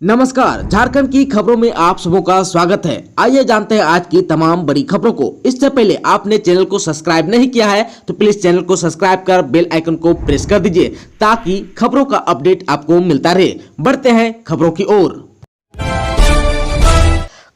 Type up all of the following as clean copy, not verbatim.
नमस्कार, झारखंड की खबरों में आप सबों का स्वागत है। आइए जानते हैं आज की तमाम बड़ी खबरों को। इससे पहले आपने चैनल को सब्सक्राइब नहीं किया है तो प्लीज चैनल को सब्सक्राइब कर बेल आइकन को प्रेस कर दीजिए ताकि खबरों का अपडेट आपको मिलता रहे। बढ़ते हैं खबरों की ओर।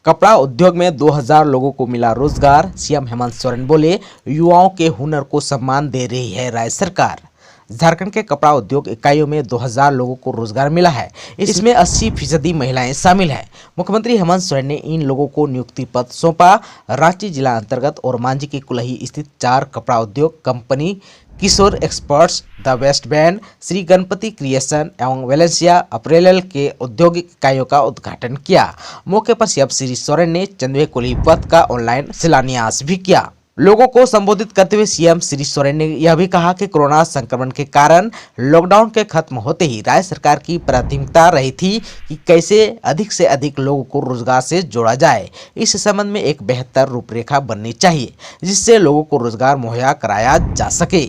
कपड़ा उद्योग में 2000 लोगों को मिला रोजगार। सीएम हेमंत सोरेन बोले, युवाओं के हुनर को सम्मान दे रही है राज्य सरकार। झारखंड के कपड़ा उद्योग इकाइयों में 2000 लोगों को रोजगार मिला है। इसमें 80% महिलाएं शामिल हैं। मुख्यमंत्री हेमंत सोरेन ने इन लोगों को नियुक्ति पत्र सौंपा। रांची जिला अंतर्गत और मांझी के कुलही स्थित 4 कपड़ा उद्योग company Kishore Experts, the West Band, Shri Ganpati Creation एवं वेलेंसिया अप्रेलल के औद्योगिक इकाइयों का उद्घाटन किया। मौके पर सीएम श्री सोरेन ने चंदवे कुलही पथ का ऑनलाइन शिलान्यास भी किया। लोगों को संबोधित करते हुए सीएम श्री सोरेन ने यह भी कहा कि कोरोना संक्रमण के कारण लॉकडाउन के खत्म होते ही राज्य सरकार की प्राथमिकता रही थी कि कैसे अधिक से अधिक लोगों को रोजगार से जोड़ा जाए। इस संबंध में एक बेहतर रूपरेखा बननी चाहिए जिससे लोगों को रोजगार मुहैया कराया जा सके।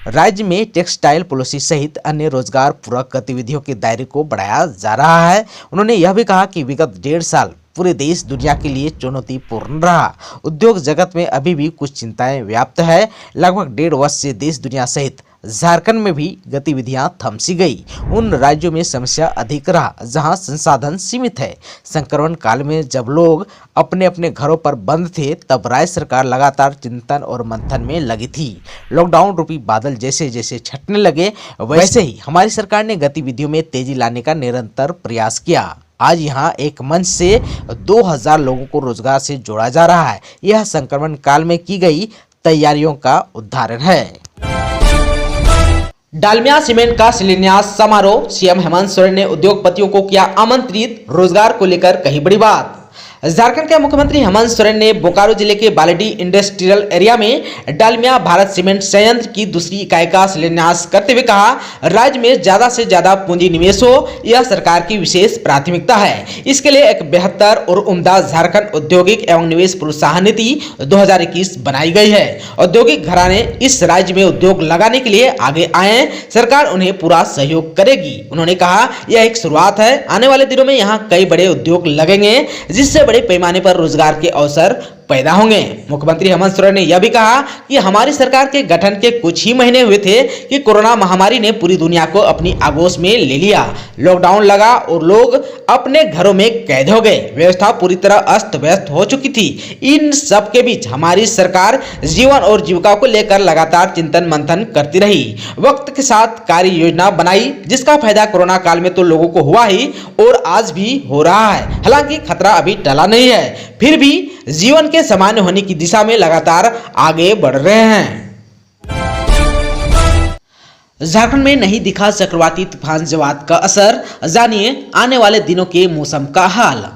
राज्य में टेक्सटाइल पॉलिसी सहित अन्य रोजगार पूरक गतिविधियों के दायरे को बढ़ाया जा रहा है। उन्होंने यह भी कहा कि विगत 1.5 साल पूरे देश दुनिया के लिए चुनौतीपूर्ण रहा। उद्योग जगत में अभी भी कुछ चिंताएं व्याप्त है। लगभग 1.5 वर्ष से देश दुनिया सहित झारखंड में भी गतिविधियां थम सी गई। उन राज्यों में समस्या अधिक रहा जहां संसाधन सीमित है। संक्रमण काल में जब लोग अपने अपने घरों पर बंद थे तब राज्य सरकार लगातार चिंतन और मंथन में लगी थी। लॉकडाउन रूपी बादल जैसे जैसे छटने लगे वैसे ही हमारी सरकार ने गतिविधियों में तेजी लाने का निरंतर प्रयास किया। आज यहाँ एक मंच से 2000 लोगों को रोजगार से जोड़ा जा रहा है। यह संक्रमण काल में की गई तैयारियों का उदाहरण है। डालमिया सीमेंट का शिलान्यास समारोह। सीएम हेमंत सोरेन ने उद्योगपतियों को किया आमंत्रित। रोजगार को लेकर कही बड़ी बात। झारखंड के मुख्यमंत्री हेमंत सोरेन ने बोकारो जिले के बालेडी इंडस्ट्रियल एरिया में डालमिया भारत सीमेंट संयंत्र की दूसरी इकाई का शिलान्यास करते हुए कहा, राज्य में ज्यादा से ज्यादा पूंजी निवेश हो, यह सरकार की विशेष प्राथमिकता है। इसके लिए एक बेहतर और उम्दा झारखंड औद्योगिक एवं निवेश प्रोत्साहन नीति 2021 बनाई गई है। औद्योगिक घराने इस राज्य में उद्योग लगाने के लिए आगे आए, सरकार उन्हें पूरा सहयोग करेगी। उन्होंने कहा, यह एक शुरुआत है। आने वाले दिनों में यहाँ कई बड़े उद्योग लगेंगे जिससे बड़े पैमाने पर रोजगार के अवसर पैदा होंगे। मुख्यमंत्री हेमंत सोरेन ने यह भी कहा कि हमारी सरकार के गठन के कुछ ही महीने हुए थे कि कोरोना महामारी ने पूरी दुनिया को अपनी आगोश में ले लिया। लॉकडाउन लगा और लोग अपने घरों में कैद हो गए। व्यवस्था पूरी तरह अस्त व्यस्त हो चुकी थी। इन सब के बीच हमारी सरकार जीवन और जीविका को लेकर लगातार चिंतन मंथन करती रही। वक्त के साथ कार्य योजना बनाई जिसका फायदा कोरोना काल में तो लोगों को हुआ ही और आज भी हो रहा है। हालांकि खतरा अभी टला नहीं है, फिर भी जीवन के सामान्य होने की दिशा में लगातार आगे बढ़ रहे हैं। झारखंड में नहीं दिखा चक्रवाती तूफान जवाद का असर। जानिए आने वाले दिनों के मौसम का हाल।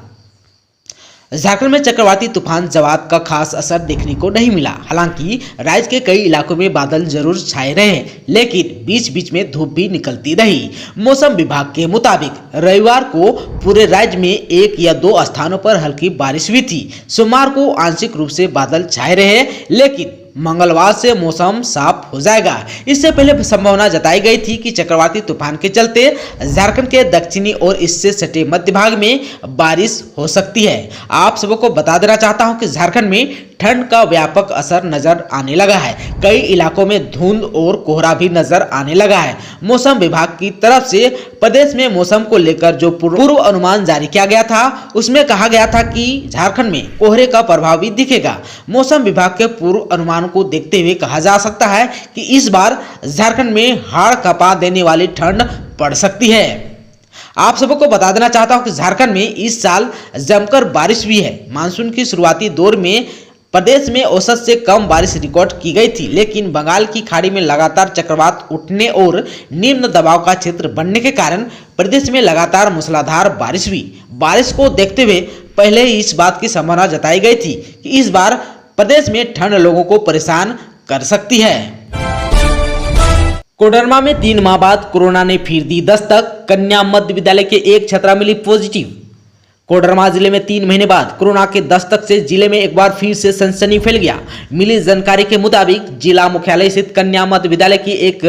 झारखंड में चक्रवाती तूफान जवाद का खास असर देखने को नहीं मिला। हालांकि राज्य के कई इलाकों में बादल जरूर छाए रहे, लेकिन बीच बीच में धूप भी निकलती रही। मौसम विभाग के मुताबिक रविवार को पूरे राज्य में 1 या 2 स्थानों पर हल्की बारिश हुई थी। सोमवार को आंशिक रूप से बादल छाए रहे, लेकिन मंगलवार से मौसम साफ हो जाएगा। इससे पहले संभावना जताई गई थी कि चक्रवाती तूफान के चलते झारखंड के दक्षिणी और इससे सटे मध्य भाग में बारिश हो सकती है। आप सबको बता देना चाहता हूं कि झारखंड में ठंड का व्यापक असर नजर आने लगा है। कई इलाकों में धुंध और कोहरा भी नजर आने लगा है। मौसम विभाग की तरफ से प्रदेश में मौसम को लेकर जो पूर्व अनुमान जारी किया गया था उसमें कहा गया था कि झारखंड में कोहरे का प्रभाव भी दिखेगा। मौसम विभाग के पूर्व अनुमान को देखते हुए कहा जा सकता है कि इस बार झारखंड में हाड़ कपा देने वाली ठंड पड़ सकती है। आप सबको बता देना चाहता हूं कि झारखंड में इस साल जमकर बारिश हुई है। मानसून की शुरुआती दौर में प्रदेश में औसत से कम बारिश रिकॉर्ड की गई थी, लेकिन बंगाल की खाड़ी में लगातार चक्रवात उठने और निम्न दबाव का क्षेत्र बनने के कारण प्रदेश में लगातार मूसलाधार बारिश हुई। बारिश को देखते हुए पहले ही इस बात की संभावना जताई गई थी कि इस बार प्रदेश में ठंड लोगों को परेशान कर सकती है। कोडरमा में 3 माह बाद कोरोना ने फिर दी दस्तक। कन्या मध्य विद्यालय के एक छात्रा मिली पॉजिटिव। कोडरमा जिले में 3 महीने बाद कोरोना के दस्तक से जिले में एक बार फिर से सनसनी फैल गया। मिली जानकारी के मुताबिक जिला मुख्यालय स्थित कन्या मध्य विद्यालय की एक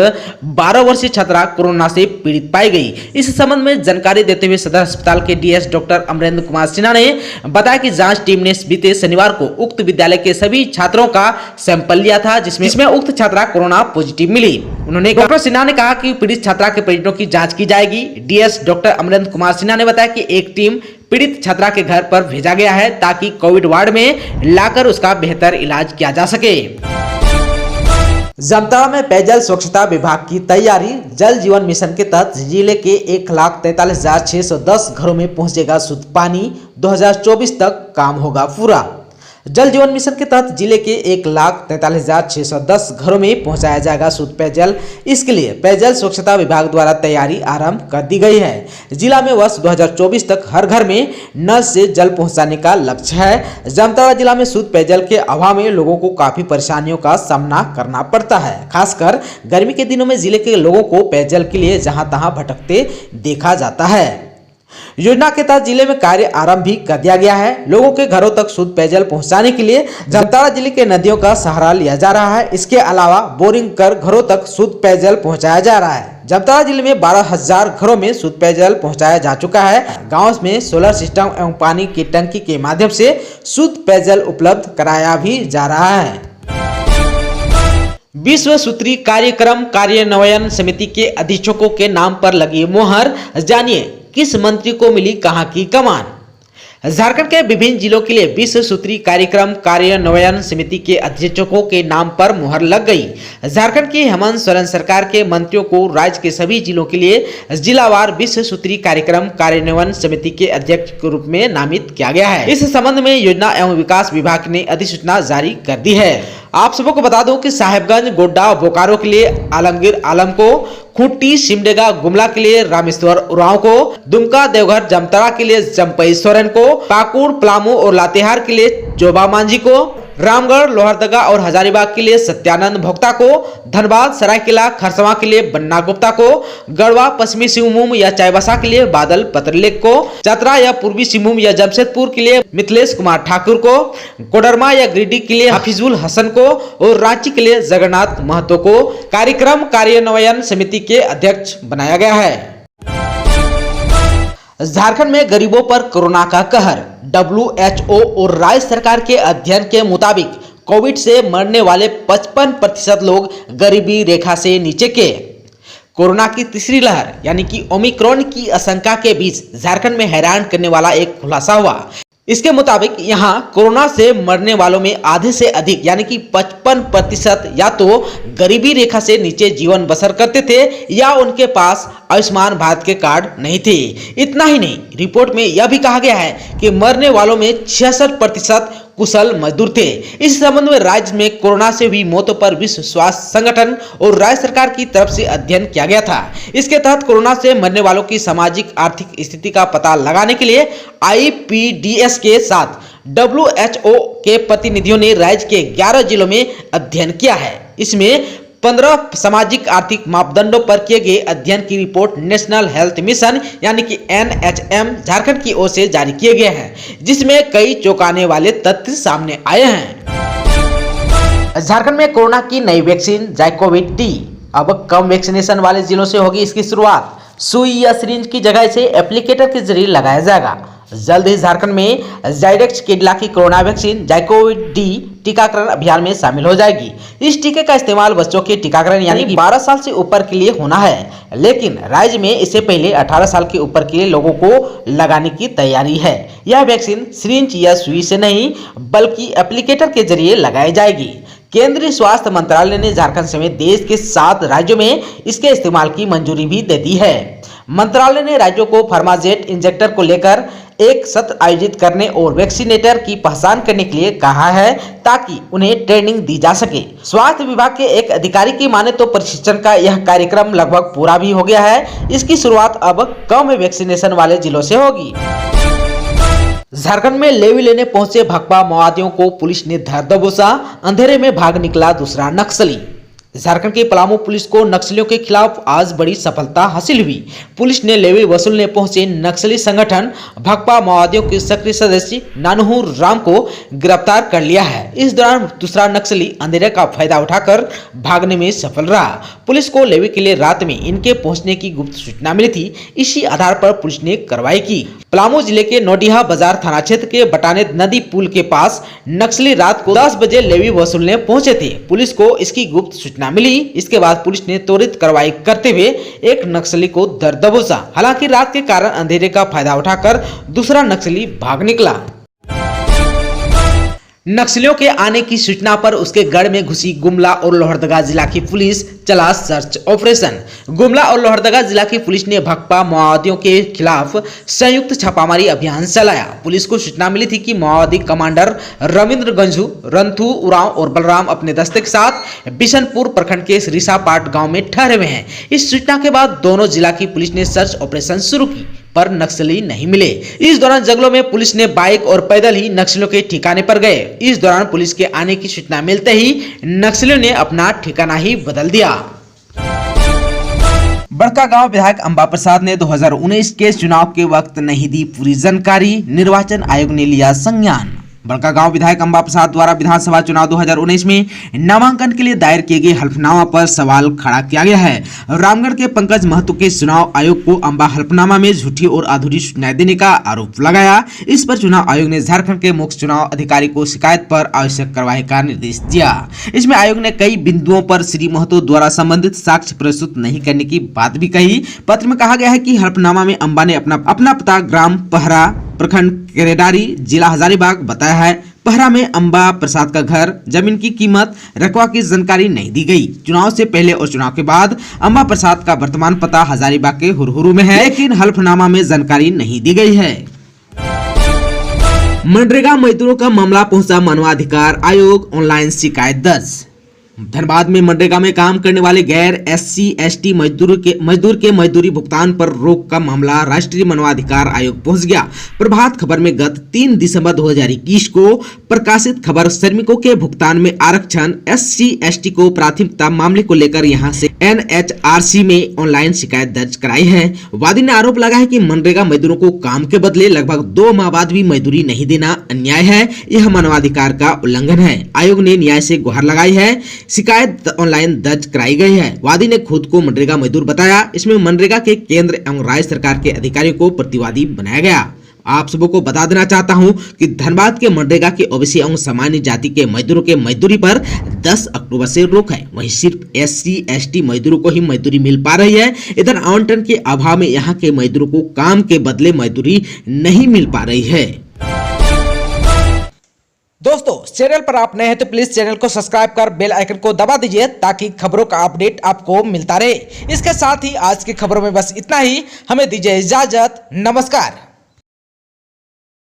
12 वर्षीय छात्रा कोरोना से पीड़ित पाई गई। इस संबंध में जानकारी देते हुए सदर अस्पताल के डीएस डॉक्टर अमरेंद्र कुमार सिन्हा ने बताया कि जांच टीम ने बीते शनिवार को उक्त विद्यालय के सभी छात्रों का सैंपल लिया था, जिसमें उक्त छात्रा कोरोना पॉजिटिव मिली। उन्होंने डॉक्टर सिन्हा ने कहा कि पीड़ित छात्रा के परिजनों की जाँच की जाएगी। डीएस डॉक्टर अमरेंद्र कुमार सिन्हा ने बताया कि एक टीम पीड़ित छात्रा के घर पर भेजा गया है ताकि कोविड वार्ड में लाकर उसका बेहतर इलाज किया जा सके। जामताड़ा में पेयजल स्वच्छता विभाग की तैयारी। जल जीवन मिशन के तहत जिले के 1,43,610 घरों में पहुंचेगा शुद्ध पानी। 2024 तक काम होगा पूरा। जल जीवन मिशन के तहत जिले के 1,43,610 घरों में पहुंचाया जाएगा शुद्ध पेयजल। इसके लिए पेयजल स्वच्छता विभाग द्वारा तैयारी आरंभ कर दी गई है। जिला में वर्ष 2024 तक हर घर में नल से जल पहुंचाने का लक्ष्य है। जामताड़ा जिला में शुद्ध पेयजल के अभाव में लोगों को काफी परेशानियों का सामना करना पड़ता है। खासकर गर्मी के दिनों में जिले के लोगों को पेयजल के लिए जहां तहां भटकते देखा जाता है। योजना के तहत जिले में कार्य आरंभ भी कर दिया गया है। लोगों के घरों तक शुद्ध पेयजल पहुंचाने के लिए जामताड़ा जिले के नदियों का सहारा लिया जा रहा है। इसके अलावा बोरिंग कर घरों तक शुद्ध पेयजल पहुंचाया जा रहा है। जामताड़ा जिले में 12,000 घरों में शुद्ध पेयजल पहुंचाया जा चुका है। गाँव में सोलर सिस्टम एवं पानी की टंकी के माध्यम से शुद्ध पेयजल उपलब्ध कराया भी जा रहा है। विश्व सूत्री कार्यक्रम कार्यान्वयन समिति के अधीक्षकों के नाम पर लगी मोहर। जानिए किस मंत्री को मिली कहां की कमान। झारखंड के विभिन्न जिलों के लिए विश्व सूत्री कार्यक्रम कार्यान्वयन समिति के अध्यक्षों के नाम पर मुहर लग गई। झारखंड की हेमंत सोरेन सरकार के मंत्रियों को राज्य के सभी जिलों के लिए जिलावार विश्व सूत्री कार्यक्रम कार्यान्वयन समिति के अध्यक्ष के रूप में नामित किया गया है। इस संबंध में योजना एवं विकास विभाग ने अधिसूचना जारी कर दी है। आप सबको बता दूं कि साहेबगंज, गोड्डा, बोकारो के लिए आलमगीर आलम को, खूंटी, सिमडेगा, गुमला के लिए रामेश्वर उरांव को, दुमका, देवघर, जामताड़ा के लिए जम्पई सोरेन को, पाकुड़, पलामू और लातेहार के लिए जोबा मांझी को, रामगढ़, लोहरदगा और हजारीबाग के लिए सत्यानंद भोक्ता को, धनबाद, सरायकेला, खरसवां के लिए बन्ना गुप्ता को, गढ़वा, पश्चिमी सिंहभूम या चाईबासा के लिए बादल पत्रलेख को, चतरा या पूर्वी सिंहभूम या जमशेदपुर के लिए मिथिलेश कुमार ठाकुर को, कोडरमा या गिरिडीह के लिए हाफिजुल हसन को और रांची के लिए जगन्नाथ महतो को कार्यक्रम कार्यान्वयन समिति के अध्यक्ष बनाया गया है। झारखंड में गरीबों पर कोरोना का कहर। WHO और राज्य सरकार के अध्ययन के मुताबिक कोविड से मरने वाले 55% लोग गरीबी रेखा से नीचे के। कोरोना की तीसरी लहर यानी कि ओमिक्रॉन की आशंका के बीच झारखंड में हैरान करने वाला एक खुलासा हुआ। इसके मुताबिक यहां कोरोना से मरने वालों में आधे से अधिक यानी कि 55% या तो गरीबी रेखा से नीचे जीवन बसर करते थे या उनके पास आयुष्मान भारत के कार्ड नहीं थे। इतना ही नहीं, रिपोर्ट में यह भी कहा गया है कि मरने वालों में 66% कुशल मजदूर थे। इस संबंध में राज्य में कोरोना से हुई मौतों पर विश्व स्वास्थ्य संगठन और राज्य सरकार की तरफ से अध्ययन किया गया था। इसके तहत कोरोना से मरने वालों की सामाजिक आर्थिक स्थिति का पता लगाने के लिए IPDS के साथ WHO के प्रतिनिधियों ने राज्य के 11 जिलों में अध्ययन किया है। इसमें 15 सामाजिक आर्थिक मापदंडों पर किए गए अध्ययन की रिपोर्ट नेशनल हेल्थ मिशन यानी कि NHM झारखंड की ओर से जारी किए गए हैं, जिसमें कई चौंकाने वाले तथ्य सामने आए हैं। झारखंड में कोरोना की नई वैक्सीन जाइकोविड-D अब कम वैक्सीनेशन वाले जिलों से होगी इसकी शुरुआत। सुई या सिरिंज की जगह से एप्लीकेटर के जरिए लगाया जाएगा। जल्द ही झारखंड में जाइडेक्स केडिला की कोरोना वैक्सीन जाइकोविड-D टीकाकरण अभियान में शामिल हो जाएगी। इस टीके का इस्तेमाल बच्चों के टीकाकरण यानी कि 12 साल से ऊपर के लिए होना है, लेकिन राज्य में इससे पहले 18 साल के ऊपर के लिए लोगों को लगाने की तैयारी है। यह वैक्सीन सिरिंज या सुई से नहीं बल्कि एप्लीकेटर के जरिए लगाई जाएगी। केंद्रीय स्वास्थ्य मंत्रालय ने झारखंड समेत देश के 7 राज्यों में इसके इस्तेमाल की मंजूरी भी दे दी है। मंत्रालय ने राज्यों को फार्माजेट इंजेक्टर को लेकर एक सत्र आयोजित करने और वैक्सीनेटर की पहचान करने के लिए कहा है ताकि उन्हें ट्रेनिंग दी जा सके। स्वास्थ्य विभाग के एक अधिकारी की माने तो प्रशिक्षण का यह कार्यक्रम लगभग पूरा भी हो गया है। इसकी शुरुआत अब कम वैक्सीनेशन वाले जिलों से होगी। झारखंड में लेवी लेने पहुंचे भाकपा माओवादियों को पुलिस ने धर दबोचा। अंधेरे में भाग निकला दूसरा नक्सली। झारखंड के पलामू पुलिस को नक्सलियों के खिलाफ आज बड़ी सफलता हासिल हुई। पुलिस ने लेवी वसूलने पहुंचे नक्सली संगठन भाकपा माओवादियों के सक्रिय सदस्य नानहू राम को गिरफ्तार कर लिया है। इस दौरान दूसरा नक्सली अंधेरे का फायदा उठाकर भागने में सफल रहा। पुलिस को लेवी के लिए रात में इनके पहुंचने की गुप्त सूचना मिली थी। इसी आधार पर पुलिस ने कार्रवाई की। पलामू जिले के नोडिहा बाजार थाना क्षेत्र के बटाने नदी पुल के पास नक्सली रात को 10 बजे लेवी वसूलने पहुंचे थे। पुलिस को इसकी गुप्त सूचना मिली। इसके बाद पुलिस ने त्वरित कार्रवाई करते हुए एक नक्सली को दर दबोचा। हालांकि रात के कारण अंधेरे का फायदा उठाकर दूसरा नक्सली भाग निकला। नक्सलियों के आने की सूचना पर उसके गढ़ में घुसी गुमला और लोहरदगा जिला की पुलिस चला सर्च ऑपरेशन। गुमला और लोहरदगा जिला की पुलिस ने भाकपा माओवादियों के खिलाफ संयुक्त छापामारी अभियान चलाया। पुलिस को सूचना मिली थी कि माओवादी कमांडर रविंद्र गंजू, रंथू उरांव और बलराम अपने दस्ते के साथ बिशनपुर प्रखंड के रिसापाट गांव में ठहरे हुए हैं। इस सूचना के बाद दोनों जिला की पुलिस ने सर्च ऑपरेशन शुरू की, पर नक्सली नहीं मिले। इस दौरान जंगलों में पुलिस ने बाइक और पैदल ही नक्सलियों के ठिकाने पर गए। इस दौरान पुलिस के आने की सूचना मिलते ही नक्सलियों ने अपना ठिकाना ही बदल दिया। बड़कागांव विधायक अंबा प्रसाद ने 2019 के चुनाव के वक्त नहीं दी पूरी जानकारी, निर्वाचन आयोग ने लिया संज्ञान। बड़कागांव विधायक अंबा प्रसाद द्वारा विधानसभा चुनाव 2019 में नामांकन के लिए दायर किए गए हल्फनामा पर सवाल खड़ा किया गया है। रामगढ़ के पंकज महतो के चुनाव आयोग को अंबा हल्फनामा में झूठी और अधूरी सूचनाएं देने का आरोप लगाया। इस पर चुनाव आयोग ने झारखंड के मुख्य चुनाव अधिकारी को शिकायत पर आवश्यक कार्रवाई का निर्देश दिया। इसमें आयोग ने कई बिंदुओं पर श्री महतो द्वारा संबंधित साक्ष्य प्रस्तुत नहीं करने की बात भी कही। पत्र में कहा गया है कि हल्फनामा में अंबा ने अपना पता ग्राम पहरा, प्रखंड केरेडारी, जिला हजारीबाग बताया है। पहरा में अंबा प्रसाद का घर, जमीन की कीमत, रकबा की जानकारी नहीं दी गई। चुनाव से पहले और चुनाव के बाद अंबा प्रसाद का वर्तमान पता हजारीबाग के हुरहुरु में है, लेकिन हल्फनामा में जानकारी नहीं दी गई है। मनरेगा मजदूरों का मामला पहुंचा मानवाधिकार आयोग, ऑनलाइन शिकायत दर्ज। धनबाद में मनरेगा में काम करने वाले गैर SC/ST मजदूर के मजदूरी भुगतान पर रोक का मामला राष्ट्रीय मानवाधिकार आयोग पहुंच गया। प्रभात खबर में गत 3 दिसंबर 2021 को प्रकाशित खबर श्रमिकों के भुगतान में आरक्षण SC/ST को प्राथमिकता मामले को लेकर यहां से NHRC में ऑनलाइन शिकायत दर्ज कराई है। वादी ने आरोप लगाया है कि मनरेगा मजदूरों को काम के बदले लगभग 2 माह बाद भी मजदूरी नहीं देना अन्याय है। यह मानवाधिकार का उल्लंघन है। आयोग ने न्याय से गुहार लगाई है। शिकायत ऑनलाइन दर्ज कराई गई है। वादी ने खुद को मनरेगा मजदूर बताया। इसमें मनरेगा के केंद्र एवं राज्य सरकार के अधिकारियों को प्रतिवादी बनाया गया। आप सबों को बता देना चाहता हूं कि धनबाद के मनरेगा के ओबीसी एवं सामान्य जाति के मजदूरों के मजदूरी पर 10 अक्टूबर से रोक है। वहीं सिर्फ SC/ST मजदूरों को ही मजदूरी मिल पा रही है। इधर आवंटन के अभाव में यहाँ के मजदूरों को काम के बदले मजदूरी नहीं मिल पा रही है। दोस्तों, चैनल पर आप नए हैं तो प्लीज चैनल को सब्सक्राइब कर बेल आइकन को दबा दीजिए ताकि खबरों का अपडेट आपको मिलता रहे। इसके साथ ही आज की खबरों में बस इतना ही। हमें दीजिए इजाजत। नमस्कार।